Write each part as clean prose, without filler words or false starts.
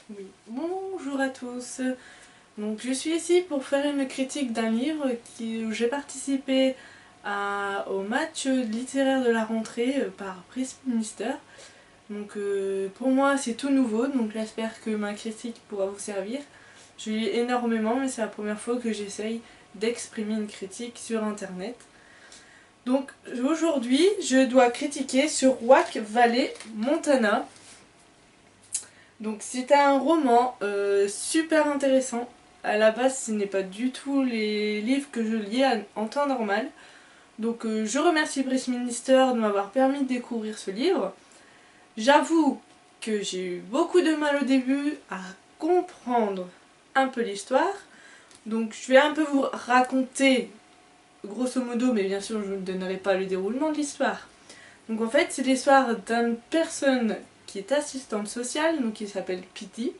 Oui, bonjour à tous. Donc je suis ici pour faire une critique d'un livre où j'ai participé au match littéraire de la rentrée par Prism Minister. Donc pour moi c'est tout nouveau, donc j'espère que ma critique pourra vous servir. Je lis énormément mais c'est la première fois que j'essaye d'exprimer une critique sur internet. Donc aujourd'hui je dois critiquer sur Wack Valley Montana. Donc c'est un roman super intéressant. À la base ce n'est pas du tout les livres que je lis en temps normal. Donc je remercie Pressminister de m'avoir permis de découvrir ce livre. J'avoue que j'ai eu beaucoup de mal au début à comprendre un peu l'histoire. Donc je vais un peu vous raconter grosso modo, mais bien sûr je ne donnerai pas le déroulement de l'histoire. Donc en fait c'est l'histoire d'une personne qui est assistante sociale, donc qui s'appelle Pitty.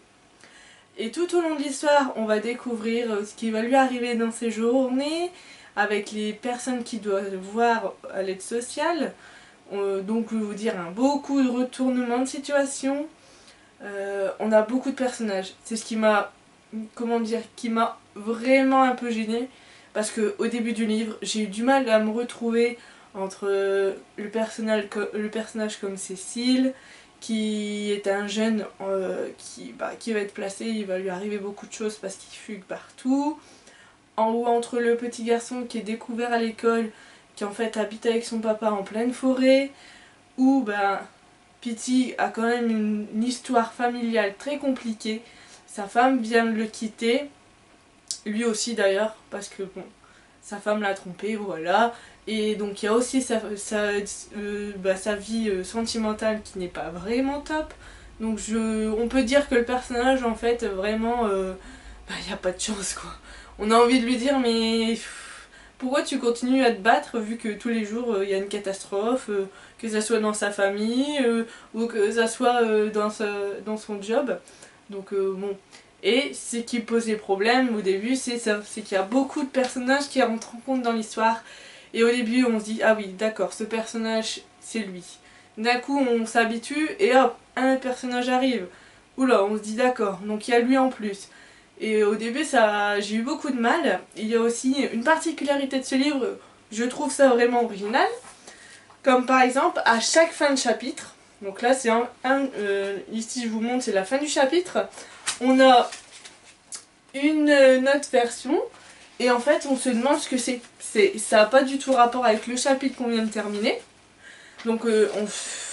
Et tout au long de l'histoire, on va découvrir ce qui va lui arriver dans ses journées, avec les personnes qu'il doit voir à l'aide sociale. Donc je vais vous dire, beaucoup de retournements de situation. On a beaucoup de personnages. C'est ce qui m'a, comment dire, qui m'a vraiment un peu gênée. Parce qu'au début du livre, j'ai eu du mal à me retrouver entre le personnage comme Cécile, qui est un jeune qui va être placé, il va lui arriver beaucoup de choses parce qu'il fugue partout. En haut, entre le petit garçon qui est découvert à l'école, qui en fait habite avec son papa en pleine forêt, où Pitty a quand même une histoire familiale très compliquée. Sa femme vient de le quitter, lui aussi d'ailleurs, parce que bon, sa femme l'a trompé, voilà. Et donc il y a aussi sa vie sentimentale qui n'est pas vraiment top. Donc on peut dire que le personnage en fait vraiment, il n'y a pas de chance quoi. On a envie de lui dire mais pourquoi tu continues à te battre vu que tous les jours il y a une catastrophe, que ça soit dans sa famille ou que ça soit dans son job. Donc bon. Et ce qui posait problème au début, c'est qu'il y a beaucoup de personnages qui rentrent en compte dans l'histoire. Et au début, on se dit, ah oui, d'accord, ce personnage, c'est lui. D'un coup, on s'habitue et hop, un autre personnage arrive. Oula, on se dit, d'accord, donc il y a lui en plus. Et au début, j'ai eu beaucoup de mal. Il y a aussi une particularité de ce livre, je trouve ça vraiment original. Comme par exemple, à chaque fin de chapitre, donc là, c'est ici je vous montre, c'est la fin du chapitre. On a une autre version et en fait on se demande ce que c'est. Ça n'a pas du tout rapport avec le chapitre qu'on vient de terminer. Donc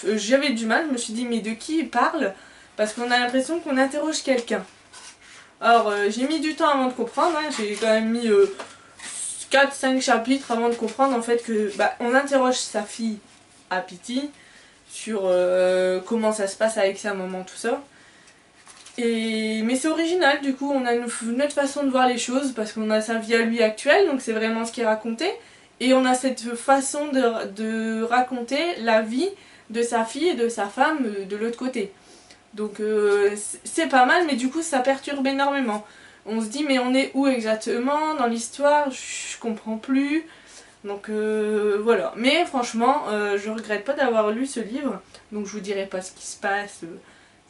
j'avais du mal, je me suis dit mais de qui il parle? Parce qu'on a l'impression qu'on interroge quelqu'un. Alors j'ai mis du temps avant de comprendre, hein. J'ai quand même mis 4-5 chapitres avant de comprendre en fait que on interroge sa fille à Pitty sur comment ça se passe avec sa maman, tout ça. Mais c'est original, du coup on a une autre façon de voir les choses parce qu'on a sa vie à lui actuelle, donc c'est vraiment ce qui est raconté. Et on a cette façon de raconter la vie de sa fille et de sa femme de l'autre côté. Donc c'est pas mal, mais du coup ça perturbe énormément. On se dit mais on est où exactement dans l'histoire, je comprends plus. Donc voilà. Mais franchement, je regrette pas d'avoir lu ce livre, donc je vous dirai pas ce qui se passe.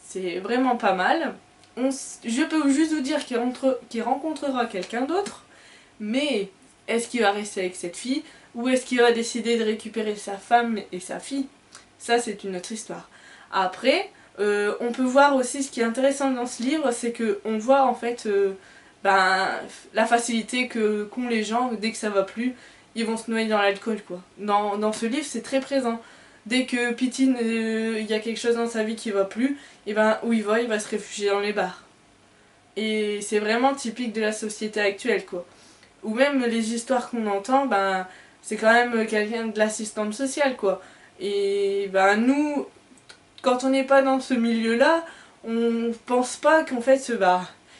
C'est vraiment pas mal. Je peux juste vous dire qu'il rencontrera quelqu'un d'autre, mais est-ce qu'il va rester avec cette fille ou est-ce qu'il va décider de récupérer sa femme et sa fille? Ça c'est une autre histoire. Après, on peut voir aussi ce qui est intéressant dans ce livre, c'est qu'on voit en fait la facilité qu'ont les gens dès que ça va plus, ils vont se noyer dans l'alcool quoi. Dans ce livre c'est très présent. Dès que Pitty, il y a quelque chose dans sa vie qui va plus, et où il va se réfugier dans les bars. Et c'est vraiment typique de la société actuelle quoi. Ou même les histoires qu'on entend, c'est quand même quelqu'un de l'assistante sociale quoi. Et nous, quand on n'est pas dans ce milieu là, on pense pas qu'en fait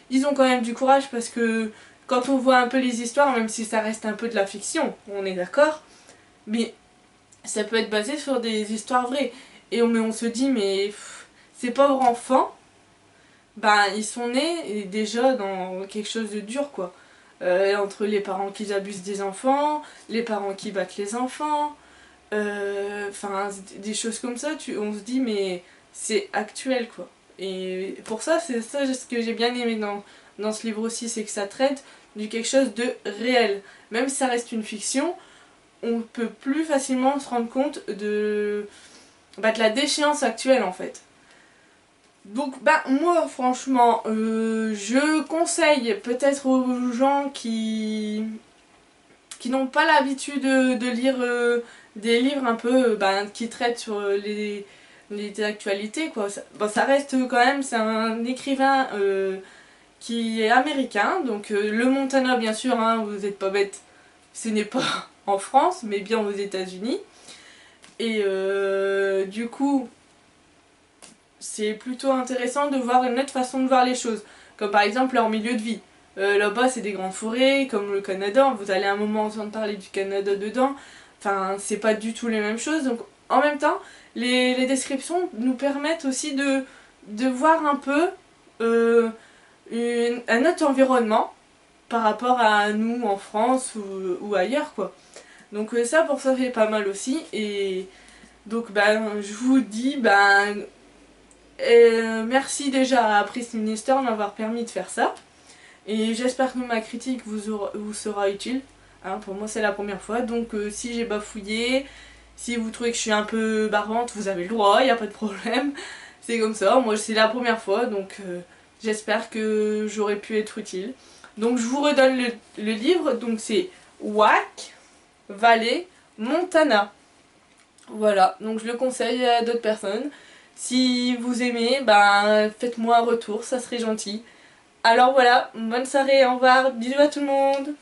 ils ont quand même du courage parce que quand on voit un peu les histoires, même si ça reste un peu de la fiction, on est d'accord, mais ça peut être basé sur des histoires vraies. Et on se dit, mais ces pauvres enfants, ils sont nés et déjà dans quelque chose de dur, quoi. Entre les parents qui abusent des enfants, les parents qui battent les enfants, des choses comme ça, on se dit, mais c'est actuel, quoi. Et pour ça, c'est ça ce que j'ai bien aimé dans ce livre aussi, c'est que ça traite de quelque chose de réel. Même si ça reste une fiction, on peut plus facilement se rendre compte de la déchéance actuelle en fait. Donc moi franchement, je conseille peut-être aux gens qui n'ont pas l'habitude de lire des livres un peu qui traitent sur les actualités quoi. Ça reste quand même, c'est un écrivain qui est américain, donc le Montana bien sûr, hein, vous n'êtes pas bête, ce n'est pas en France mais bien aux États-Unis. Et du coup c'est plutôt intéressant de voir une autre façon de voir les choses, comme par exemple leur milieu de vie. Là-bas c'est des grandes forêts, comme le Canada, vous allez à un moment entendre parler du Canada dedans, enfin c'est pas du tout les mêmes choses, donc en même temps les descriptions nous permettent aussi de voir un peu un autre environnement par rapport à nous en France ou ailleurs quoi. Donc ça pour ça fait pas mal aussi, et donc je vous dis merci déjà à Press Minister de m'avoir permis de faire ça. Et j'espère que ma critique vous sera utile. Hein, pour moi c'est la première fois, donc si j'ai bafouillé, si vous trouvez que je suis un peu barbante, vous avez le droit, il n'y a pas de problème. C'est comme ça, moi c'est la première fois, donc j'espère que j'aurais pu être utile. Donc je vous redonne le livre, donc c'est Wack Valley Montana. Voilà, donc je le conseille à d'autres personnes. Si vous aimez, faites-moi un retour, ça serait gentil. Alors voilà, bonne soirée, au revoir, bisous à tout le monde.